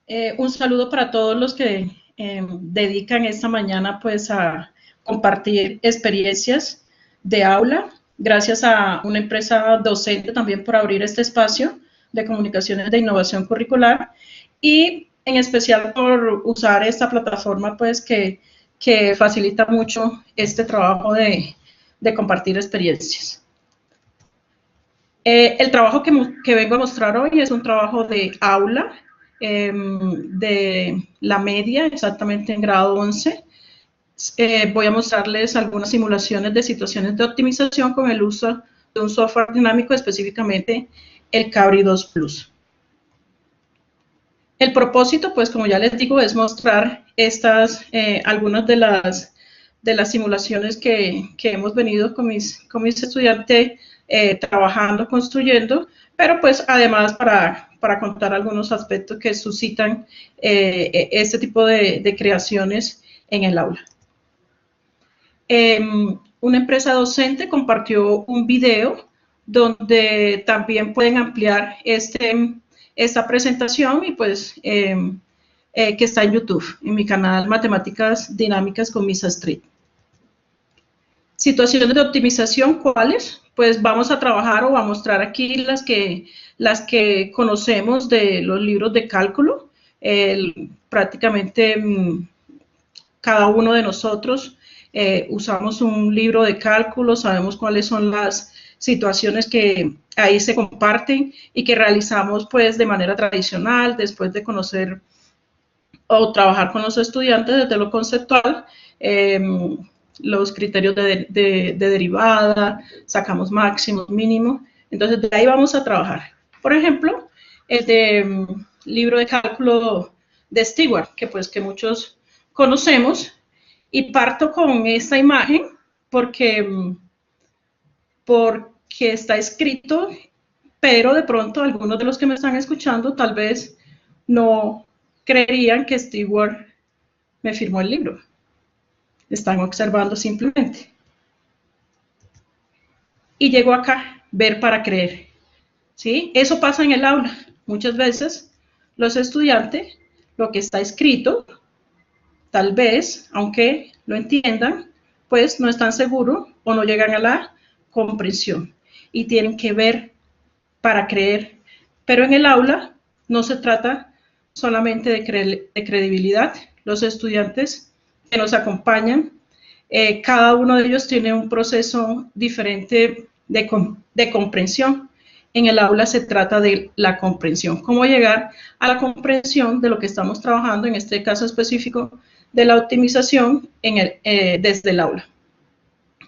Un saludo para todos los que dedican esta mañana pues a compartir experiencias de aula. Gracias a una empresa docente también por abrir este espacio de comunicaciones de innovación curricular y en especial por usar esta plataforma pues que facilita mucho este trabajo de compartir experiencias. El trabajo que vengo a mostrar hoy es un trabajo de aula, de la media, exactamente en grado 11. Voy a mostrarles algunas simulaciones de situaciones de optimización con el uso de un software dinámico, específicamente el Cabri 2 Plus. El propósito, pues como ya les digo, es mostrar algunas de las simulaciones que hemos venido con mis estudiantes trabajando, construyendo, pero pues además para contar algunos aspectos que suscitan este tipo de creaciones en el aula. Una empresa docente compartió un video donde también pueden ampliar esta presentación y pues que está en YouTube, en mi canal Matemáticas Dinámicas con Miss Astrid. Situaciones de optimización, ¿cuáles? Pues vamos a trabajar o a mostrar aquí las que conocemos de los libros de cálculo. Prácticamente cada uno de nosotros usamos un libro de cálculo, sabemos cuáles son las situaciones que ahí se comparten y que realizamos pues de manera tradicional después de conocer o trabajar con los estudiantes desde lo conceptual, los criterios de derivada, sacamos máximo, mínimo, entonces de ahí vamos a trabajar. Por ejemplo, el libro de cálculo de Stewart, que muchos conocemos, y parto con esta imagen porque está escrito, pero de pronto algunos de los que me están escuchando tal vez no creerían que Stewart me firmó el libro. Están observando simplemente. Y llego acá, ver para creer. ¿Sí? Eso pasa en el aula. Muchas veces los estudiantes, lo que está escrito, tal vez, aunque lo entiendan, pues no están seguros o no llegan a la comprensión. Y tienen que ver para creer. Pero en el aula no se trata solamente de credibilidad. Los estudiantes que nos acompañan, cada uno de ellos tiene un proceso diferente de comprensión. En el aula se trata de la comprensión. ¿Cómo llegar a la comprensión de lo que estamos trabajando, en este caso específico, de la optimización desde el aula?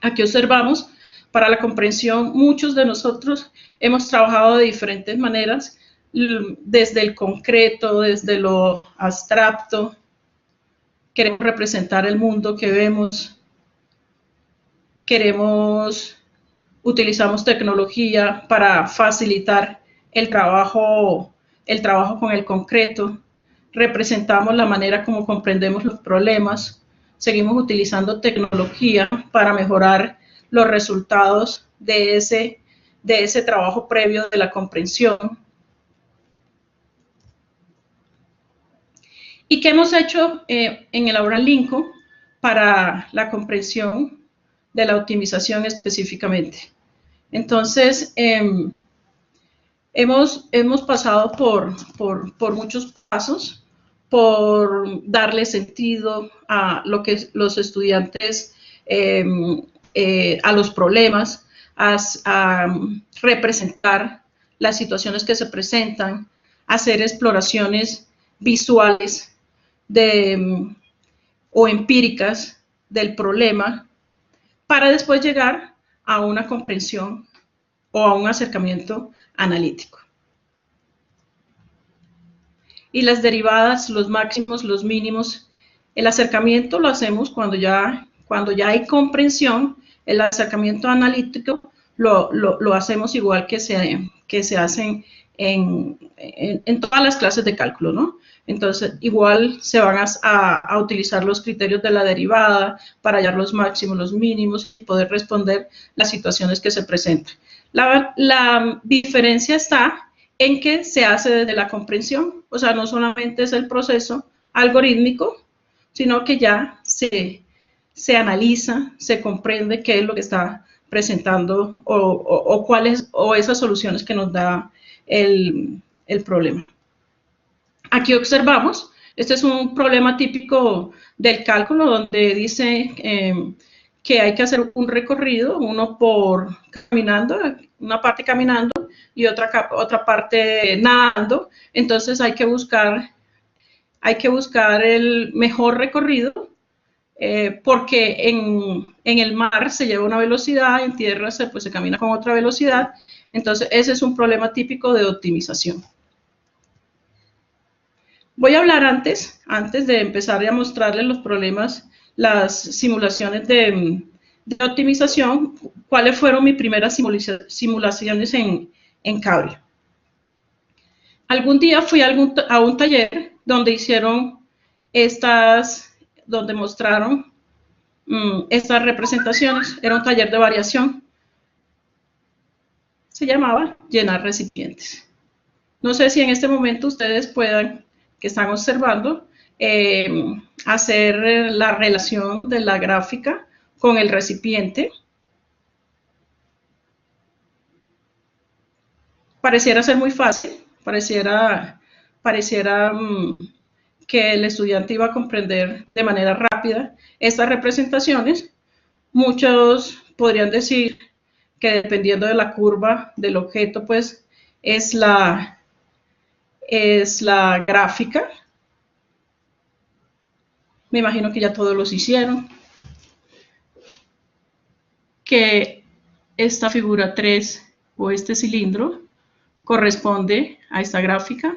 Aquí observamos, para la comprensión, muchos de nosotros hemos trabajado de diferentes maneras, desde el concreto, desde lo abstracto. Queremos representar el mundo que vemos, utilizamos tecnología para facilitar el trabajo con el concreto, representamos la manera como comprendemos los problemas, seguimos utilizando tecnología para mejorar los resultados de ese trabajo previo de la comprensión. ¿Y qué hemos hecho en el Abraham Lincoln para la comprensión de la optimización específicamente? Entonces, hemos pasado por muchos pasos, por darle sentido a lo que los estudiantes, a los problemas, a representar las situaciones que se presentan, hacer exploraciones visuales o empíricas del problema, para después llegar a una comprensión o a un acercamiento analítico. Y las derivadas, los máximos, los mínimos, el acercamiento lo hacemos cuando ya hay comprensión. El acercamiento analítico lo hacemos igual que se hacen en todas las clases de cálculo, ¿no? Entonces, igual se van a utilizar los criterios de la derivada para hallar los máximos, los mínimos y poder responder las situaciones que se presentan. La diferencia está en que se hace desde la comprensión. O sea, no solamente es el proceso algorítmico, sino que ya se analiza, se comprende qué es lo que está presentando o cuáles o esas soluciones que nos da el problema. Aquí observamos, este es un problema típico del cálculo donde dice que hay que hacer un recorrido, uno por caminando, una parte caminando y otra parte nadando. Entonces hay que buscar el mejor recorrido porque en el mar se lleva una velocidad, en tierra pues se camina con otra velocidad. Entonces ese es un problema típico de optimización. Voy a hablar antes de empezar a mostrarles los problemas, las simulaciones de optimización, cuáles fueron mis primeras simulaciones en Cabri. Algún día fui a un taller donde hicieron donde mostraron estas representaciones. Era un taller de variación. Se llamaba llenar recipientes. No sé si en este momento ustedes puedan, que están observando, hacer la relación de la gráfica con el recipiente. Pareciera ser muy fácil, pareciera que el estudiante iba a comprender de manera rápida estas representaciones. Muchos podrían decir que dependiendo de la curva del objeto, pues es la gráfica. Me imagino que ya todos los hicieron. Que esta figura 3 o este cilindro corresponde a esta gráfica,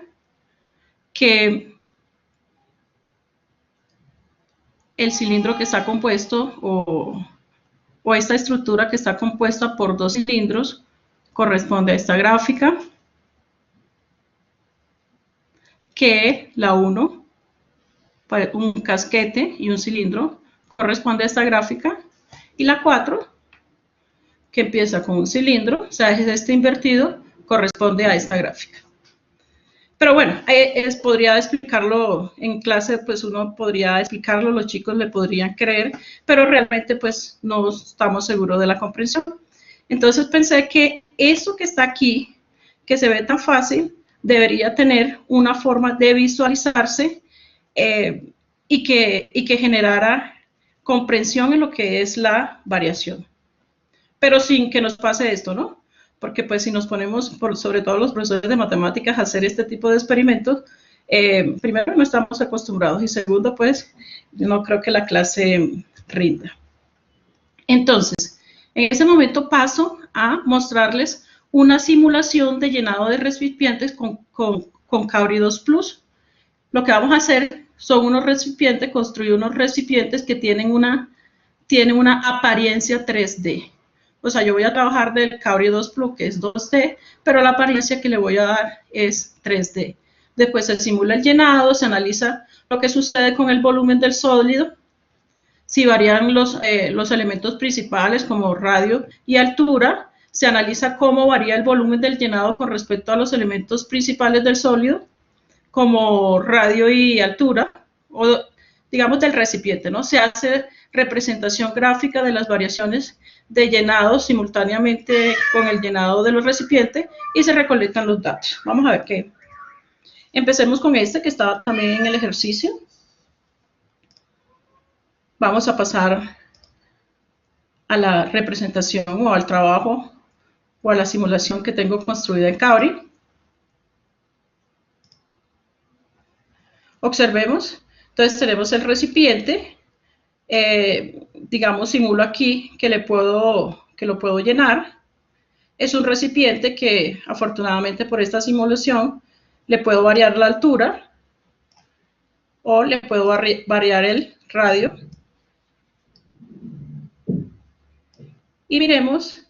que el cilindro que está compuesto o esta estructura que está compuesta por dos cilindros corresponde a esta gráfica, que la 1, un casquete y un cilindro, corresponde a esta gráfica, y la 4, que empieza con un cilindro, o sea, es este invertido, corresponde a esta gráfica. Pero bueno, podría explicarlo en clase, pues uno podría explicarlo, los chicos le podrían creer, pero realmente pues no estamos seguros de la comprensión. Entonces pensé que eso que está aquí, que se ve tan fácil, debería tener una forma de visualizarse y que generara comprensión en lo que es la variación. Pero sin que nos pase esto, ¿no? Porque pues si nos ponemos, sobre todo los profesores de matemáticas, a hacer este tipo de experimentos, primero no estamos acostumbrados y segundo pues no creo que la clase rinda. Entonces, en ese momento paso a mostrarles una simulación de llenado de recipientes con Cabri 2 Plus. Lo que vamos a hacer son unos recipientes, construir unos recipientes que tienen una apariencia 3D. O sea, yo voy a trabajar del Cabri 2 Plus, que es 2D, pero la apariencia que le voy a dar es 3D. Después se simula el llenado, se analiza lo que sucede con el volumen del sólido, si varían los elementos principales como radio y altura, se analiza cómo varía el volumen del llenado con respecto a los elementos principales del sólido, como radio y altura, o digamos del recipiente, ¿no? Se hace representación gráfica de las variaciones de llenado simultáneamente con el llenado de los recipientes y se recolectan los datos. Vamos a ver qué. Empecemos con este que estaba también en el ejercicio. Vamos a pasar a la representación o al trabajo o a la simulación que tengo construida en Cabri. Observemos, entonces tenemos el recipiente, digamos simulo aquí que lo puedo llenar. Es un recipiente que afortunadamente por esta simulación le puedo variar la altura o le puedo variar el radio. Y miremos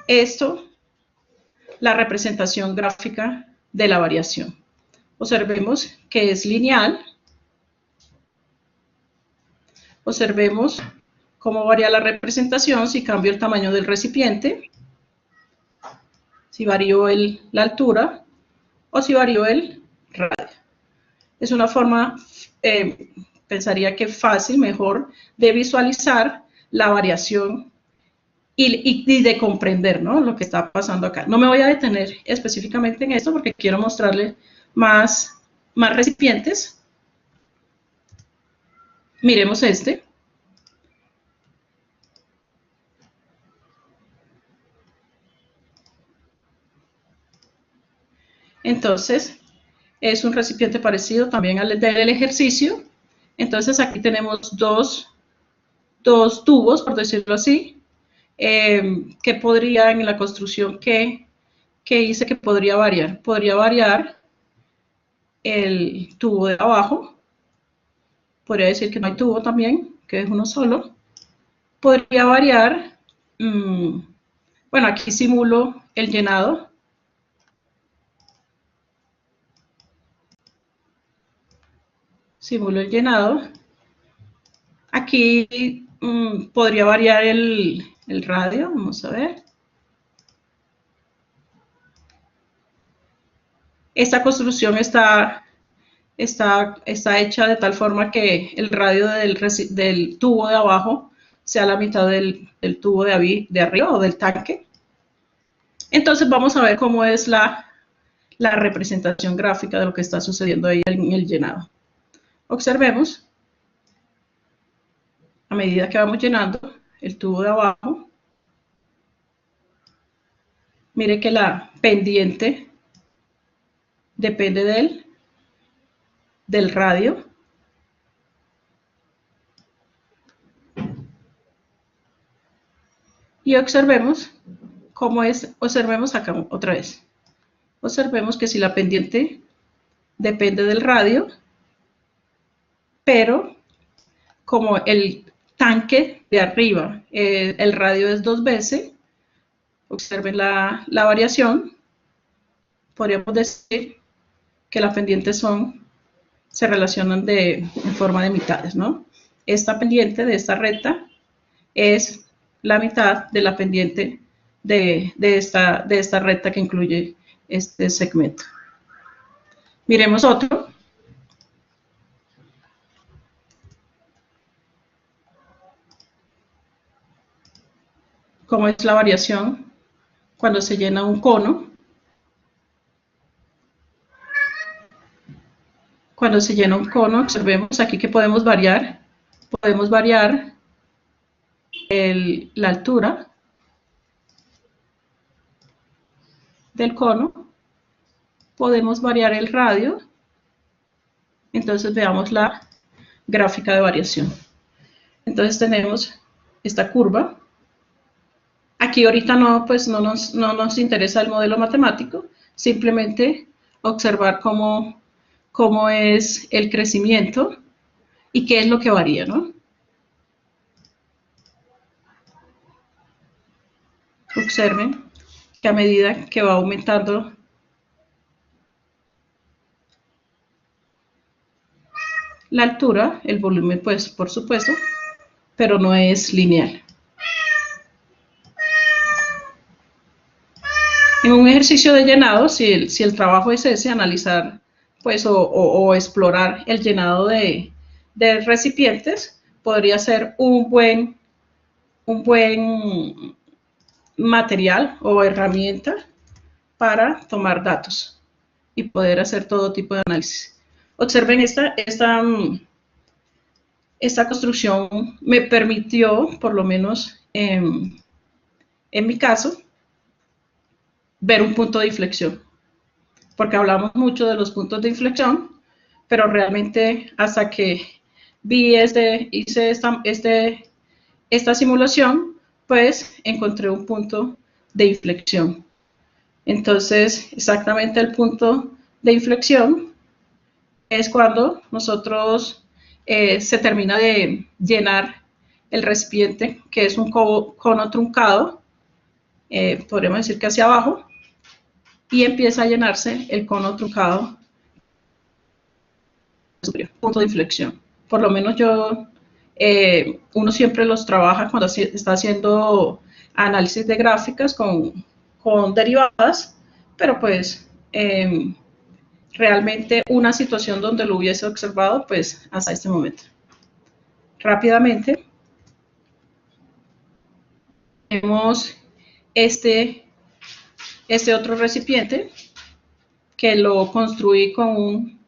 esto, la representación gráfica de la variación. Observemos que es lineal. Observemos cómo varía la representación si cambio el tamaño del recipiente. si varío la altura o si varío el radio. Es una forma, pensaría que fácil, mejor, de visualizar la variación y de comprender, ¿no?, lo que está pasando acá. No me voy a detener específicamente en esto porque quiero mostrarles más recipientes. Miremos este. Entonces, es un recipiente parecido también al del ejercicio. Entonces, aquí tenemos dos tubos, por decirlo así, que podría, en la construcción que hice, que podría variar. Podría variar el tubo de abajo. Podría decir que no hay tubo también, que es uno solo. Podría variar, bueno, aquí simulo el llenado. Simulo el llenado. Aquí podría variar el radio, vamos a ver. Esta construcción está hecha de tal forma que el radio del tubo de abajo sea la mitad del tubo de arriba o del tanque. Entonces vamos a ver cómo es la representación gráfica de lo que está sucediendo ahí en el llenado. Observemos, a medida que vamos llenando el tubo de abajo, mire que la pendiente depende del radio. Y observemos cómo es, observemos acá otra vez. Observemos que si la pendiente depende del radio, pero como el tanque de arriba, el radio es 2 veces, observen la variación, podríamos decir que las pendientes se relacionan en forma de mitades, ¿no? Esta pendiente de esta recta es la mitad de la pendiente de esta recta que incluye este segmento. Miremos otro. Cómo es la variación cuando se llena un cono. Cuando se llena un cono, observemos aquí que podemos variar la altura del cono, podemos variar el radio. Entonces veamos la gráfica de variación. Entonces tenemos esta curva. Aquí ahorita no nos interesa el modelo matemático, simplemente observar cómo es el crecimiento y qué es lo que varía, ¿no? Observen que a medida que va aumentando la altura, el volumen, pues, por supuesto, pero no es lineal. En un ejercicio de llenado, si el trabajo es ese, analizar, pues, o explorar el llenado de recipientes, podría ser un buen material o herramienta para tomar datos y poder hacer todo tipo de análisis. Observen esta construcción me permitió, por lo menos en mi caso, ver un punto de inflexión, porque hablamos mucho de los puntos de inflexión, pero realmente hasta que hice esta simulación, pues encontré un punto de inflexión. Entonces, exactamente el punto de inflexión es cuando nosotros se termina de llenar el recipiente, que es un cono truncado, podríamos decir que hacia abajo, y empieza a llenarse el cono truncado, punto de inflexión. Por lo menos uno siempre los trabaja cuando está haciendo análisis de gráficas con con derivadas, pero pues realmente una situación donde lo hubiese observado, pues hasta este momento. Rápidamente, tenemos este otro recipiente que lo construí con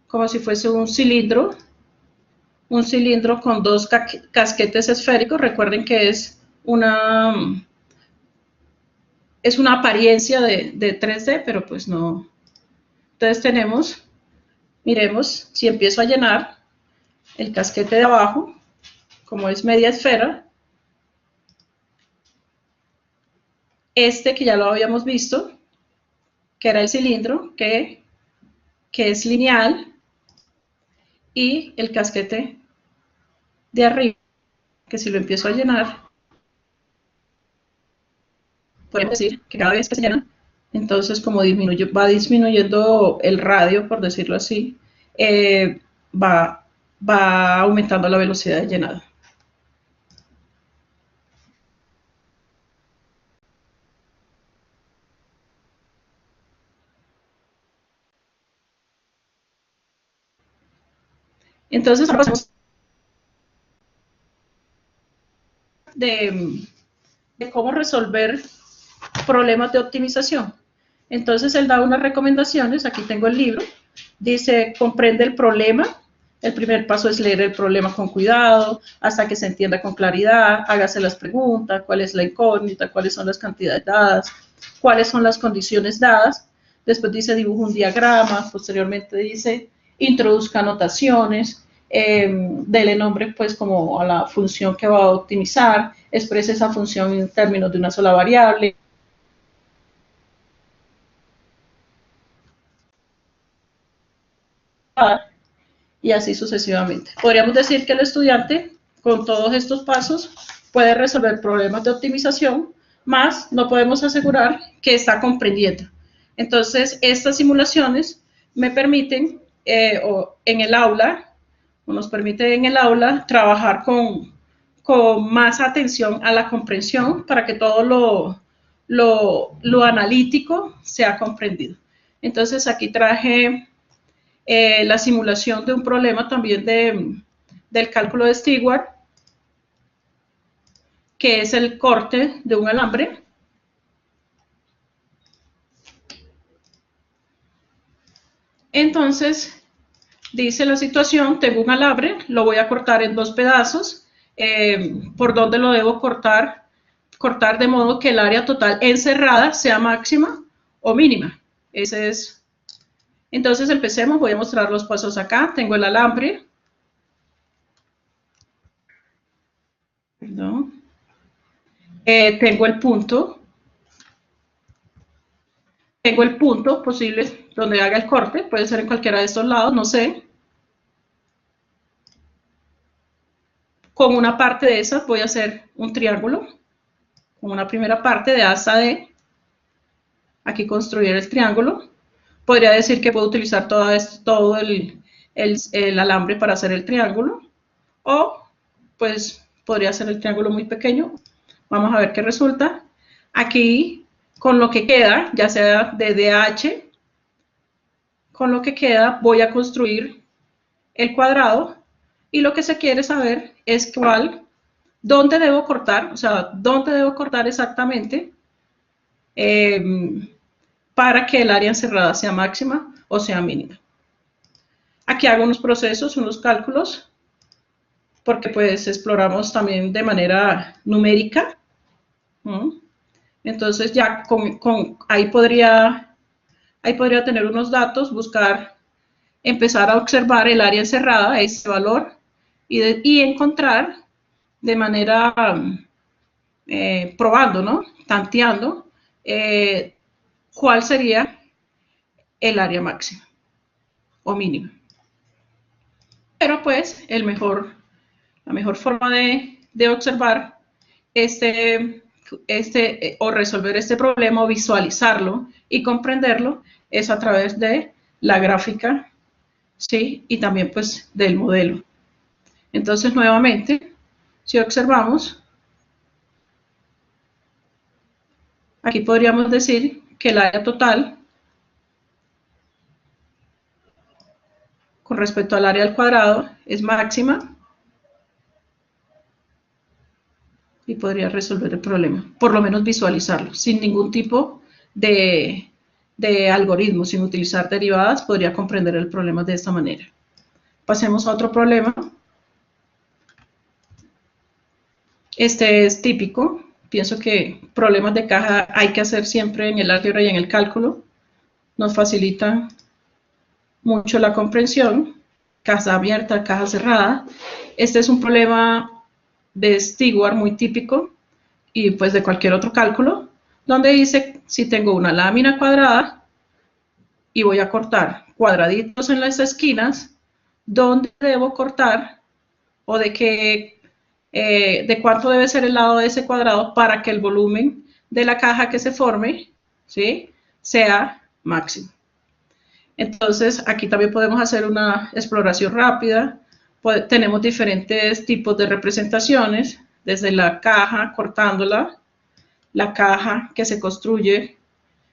como si fuese un cilindro con dos casquetes esféricos. Recuerden que es una apariencia de 3D, pero pues no. Entonces tenemos, miremos, si empiezo a llenar el casquete de abajo, como es media esfera, que ya lo habíamos visto, que era el cilindro, que es lineal, y el casquete de arriba, que si lo empiezo a llenar, podemos decir que cada vez que se llena, entonces como va disminuyendo el radio, por decirlo así, va aumentando la velocidad de llenado. Entonces ahora pasamos de cómo resolver problemas de optimización. Entonces él da unas recomendaciones, aquí tengo el libro, dice, comprende el problema, el primer paso es leer el problema con cuidado, hasta que se entienda con claridad, hágase las preguntas, cuál es la incógnita, cuáles son las cantidades dadas, cuáles son las condiciones dadas, después dice, dibuja un diagrama, posteriormente dice, introduzca anotaciones, dele nombre pues como a la función que va a optimizar, exprese esa función en términos de una sola variable, y así sucesivamente. Podríamos decir que el estudiante, con todos estos pasos, puede resolver problemas de optimización, más no podemos asegurar que está comprendiendo. Entonces, estas simulaciones me permiten, en el aula, nos permite en el aula trabajar con más atención a la comprensión para que todo lo analítico sea comprendido. Entonces, aquí traje la simulación de un problema también del cálculo de Stewart, que es el corte de un alambre. Entonces, dice la situación, tengo un alambre, lo voy a cortar en 2 pedazos, ¿por dónde lo debo cortar? Cortar de modo que el área total encerrada sea máxima o mínima. Ese es. Entonces empecemos, voy a mostrar los pasos acá, tengo el alambre, ¿no? Tengo el punto posible donde haga el corte, puede ser en cualquiera de estos lados, no sé. Con una parte de esa voy a hacer un triángulo, con una primera parte de A hasta D, aquí construir el triángulo. Podría decir que puedo utilizar todo el alambre para hacer el triángulo, o pues podría hacer el triángulo muy pequeño. Vamos a ver qué resulta. Aquí, con lo que queda, ya sea de DH, con lo que queda voy a construir el cuadrado, y lo que se quiere saber es dónde debo cortar, o sea, dónde debo cortar exactamente para que el área encerrada sea máxima o sea mínima. Aquí hago unos procesos, unos cálculos, porque pues exploramos también de manera numérica. Entonces ya ahí podría tener unos datos, empezar a observar el área encerrada, ese valor, y encontrar de manera probando, ¿no? Tanteando, cuál sería el área máxima o mínima. Pero pues la mejor forma de observar o resolver este problema o visualizarlo y comprenderlo es a través de la gráfica, ¿sí? Y también pues del modelo. Entonces nuevamente, si observamos, Aquí podríamos decir que el área total con respecto al área al cuadrado es máxima y podría resolver el problema, por lo menos visualizarlo, sin ningún tipo de algoritmo, sin utilizar derivadas, podría comprender el problema de esta manera. Pasemos a otro problema. Este es típico. Pienso que problemas de caja hay que hacer siempre en el álgebra y en el cálculo. Nos facilitan mucho la comprensión. Caja abierta, caja cerrada. Este es un problema de Stewart muy típico y pues de cualquier otro cálculo, donde dice si tengo una lámina cuadrada y voy a cortar cuadraditos en las esquinas, ¿dónde debo cortar o de cuánto debe ser el lado de ese cuadrado para que el volumen de la caja que se forme, ¿sí?, sea máximo? Entonces, aquí también podemos hacer una exploración rápida. Tenemos diferentes tipos de representaciones, desde la caja, cortándola, la caja que se construye,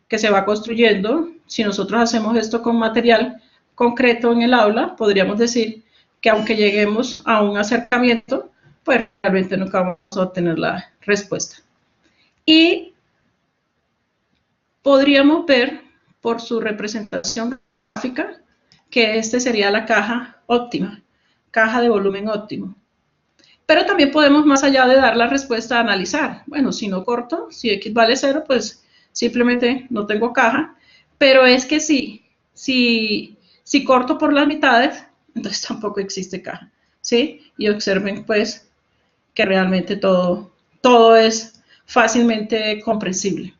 que se va construyendo. Si nosotros hacemos esto con material concreto en el aula, podríamos decir que aunque lleguemos a un acercamiento, pues realmente nunca vamos a obtener la respuesta. Y podríamos ver por su representación gráfica que este sería la caja óptima, caja de volumen óptimo. Pero también podemos, más allá de dar la respuesta, analizar. Bueno, si no corto, si x vale 0, pues simplemente no tengo caja. Pero es que si corto por las mitades, entonces tampoco existe caja, ¿sí? Y observen, pues, que realmente todo es fácilmente comprensible.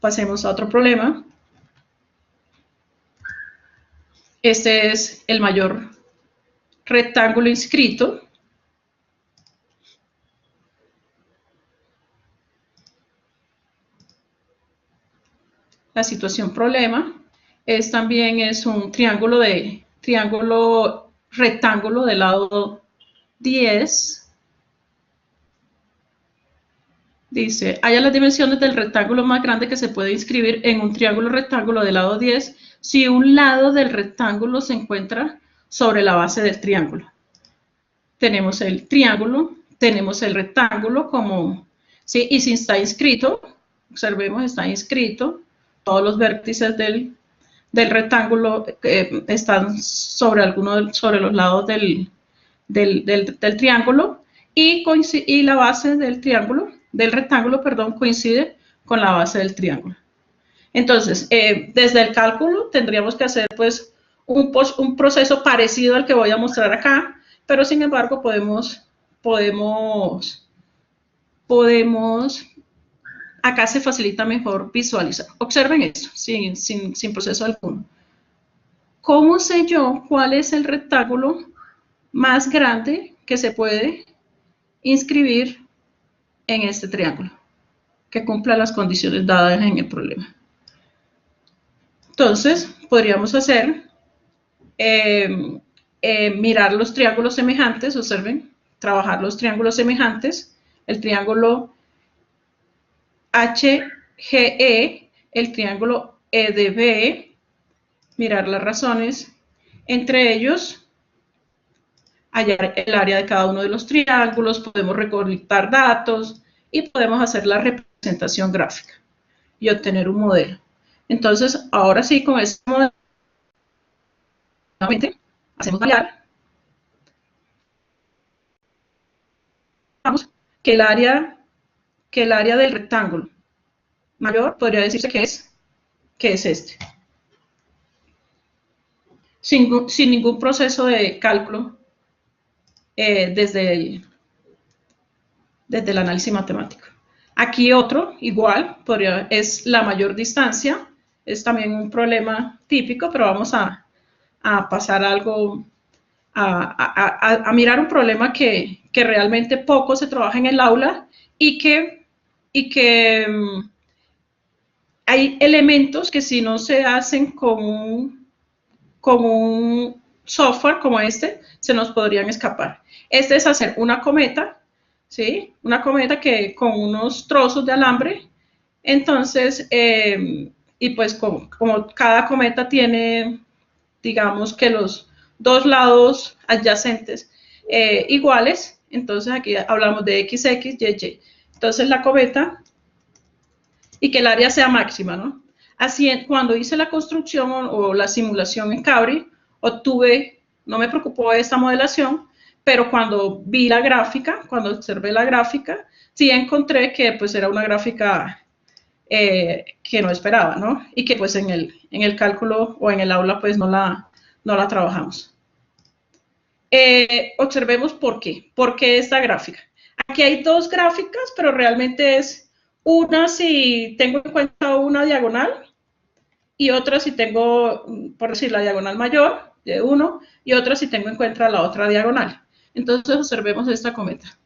Pasemos a otro problema. Este es el mayor rectángulo inscrito. La situación problema también es un triángulo rectángulo del lado 10. Dice, haya las dimensiones del rectángulo más grande que se puede inscribir en un triángulo rectángulo del lado 10 si un lado del rectángulo se encuentra sobre la base del triángulo. Tenemos el triángulo, tenemos el rectángulo como, ¿sí? Y si está inscrito, observemos, está inscrito, todos los vértices del rectángulo están sobre los lados del triángulo y la base del rectángulo, coincide con la base del triángulo. Entonces, desde el cálculo tendríamos que hacer pues un proceso parecido al que voy a mostrar acá, pero sin embargo acá se facilita mejor visualizar. Observen esto, sin proceso alguno. ¿Cómo sé yo cuál es el rectángulo más grande que se puede inscribir en este triángulo, que cumpla las condiciones dadas en el problema? Entonces, podríamos hacer, mirar los triángulos semejantes, observen, trabajar los triángulos semejantes, el triángulo HGE, el triángulo EDB, mirar las razones, entre ellos, hallar el área de cada uno de los triángulos, podemos recolectar datos y podemos hacer la representación gráfica y obtener un modelo. Entonces, ahora sí, con este modelo, nuevamente, hacemos validar. Vamos, que el área del rectángulo mayor podría decirse que es este. Sin ningún proceso de cálculo desde el análisis matemático. Aquí otro, igual, es la mayor distancia. Es también un problema típico, pero vamos a pasar algo, a mirar un problema que realmente poco se trabaja en el aula y que hay elementos que si no se hacen con un software como este, se nos podrían escapar. Este es hacer una cometa, ¿sí? Una cometa que con unos trozos de alambre Entonces, y pues como cada cometa tiene, digamos que los dos lados adyacentes iguales, entonces aquí hablamos de XX, YY. Entonces la cometa, y que el área sea máxima, ¿no? Así, cuando hice la construcción o la simulación en Cabri, obtuve, no me preocupó esta modelación, pero cuando vi la gráfica, cuando observé la gráfica, sí encontré que pues era una gráfica que no esperaba, ¿no? Y que pues en el cálculo o en el aula pues no la trabajamos. Observemos por qué. ¿Por qué esta gráfica? Aquí hay dos gráficas, pero realmente es una si tengo en cuenta una diagonal y otra si tengo, por decir, la diagonal mayor de 1 y otra si tengo en cuenta la otra diagonal. Entonces observemos esta cometa.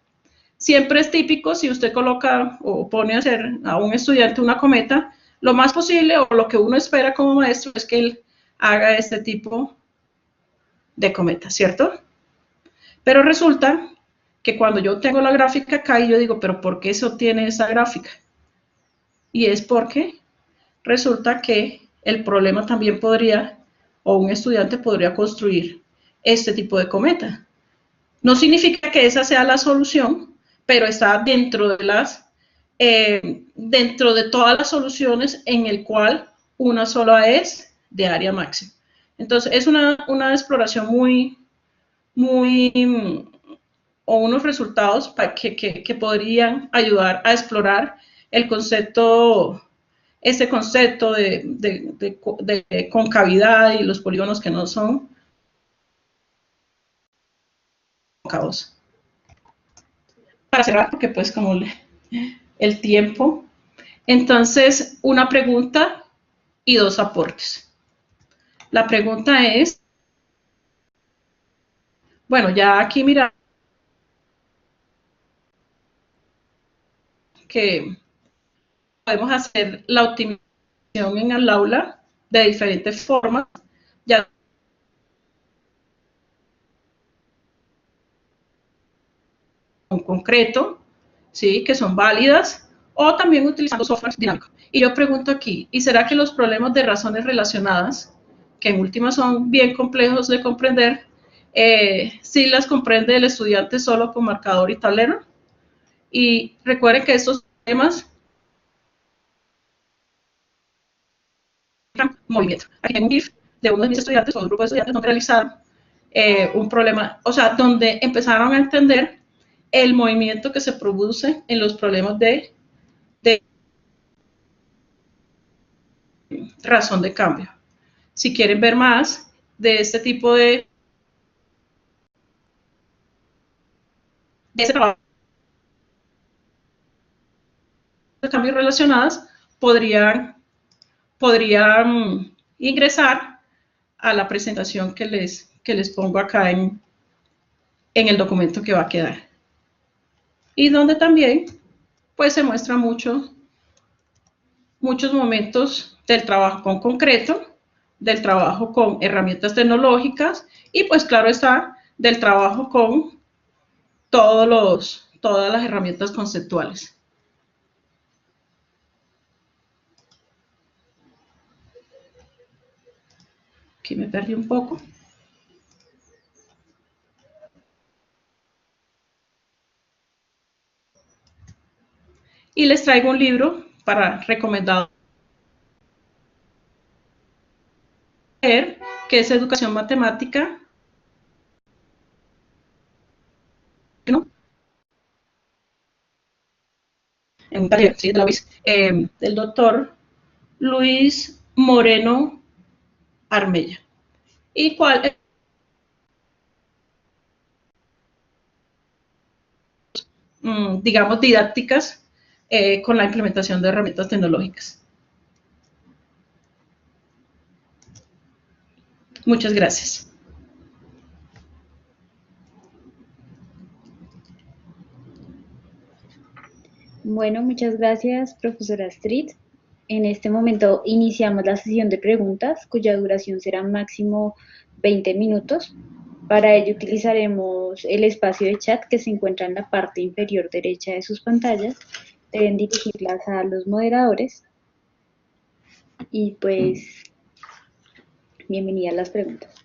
Siempre es típico si usted coloca o pone a hacer a un estudiante una cometa, lo más posible o lo que uno espera como maestro es que él haga este tipo de cometa, ¿cierto? Pero resulta que cuando yo tengo la gráfica acá y yo digo, pero ¿por qué se obtiene esa gráfica? Y es porque resulta que el problema también podría, o un estudiante podría construir este tipo de cometa. No significa que esa sea la solución, pero está dentro de todas las soluciones en el cual una sola es de área máxima. Entonces es una exploración muy, o unos resultados que podrían ayudar a explorar el concepto, ese concepto de concavidad y los polígonos que no son cóncavos. Para cerrar, porque pues como el tiempo, entonces una pregunta y dos aportes. La pregunta es, bueno, ya aquí mira que podemos hacer la optimización en el aula de diferentes formas, ya en concreto, ¿sí? Que son válidas, o también utilizando software dinámico. Y yo pregunto aquí, ¿y será que los problemas de razones relacionadas, que en últimas son bien complejos de comprender, sí las comprende el estudiante solo con marcador y tablero? Y recuerden que estos temas movimiento. Aquí tengo un GIF de uno de mis estudiantes o un grupo de estudiantes donde realizaron un problema, o sea, donde empezaron a entender el movimiento que se produce en los problemas de razón de cambio. Si quieren ver más de este tipo de ese trabajo de cambios relacionados, podrían ingresar a la presentación que les pongo acá en el documento que va a quedar. Y donde también pues se muestra muchos momentos del trabajo con concreto, del trabajo con herramientas tecnológicas y pues claro está, del trabajo con todas las herramientas conceptuales. Aquí me perdí un poco. Y les traigo un libro para recomendado leer, que es Educación Matemática, ¿no? En un taller, ¿sí? De la UIS, del doctor Luis Moreno Armella. Y cuál, digamos, didácticas con la implementación de herramientas tecnológicas. Muchas gracias. Bueno, muchas gracias, profesora Astrid. En este momento iniciamos la sesión de preguntas, cuya duración será máximo 20 minutos. Para ello utilizaremos el espacio de chat que se encuentra en la parte inferior derecha de sus pantallas deben dirigirlas a los moderadores y pues bienvenidas las preguntas.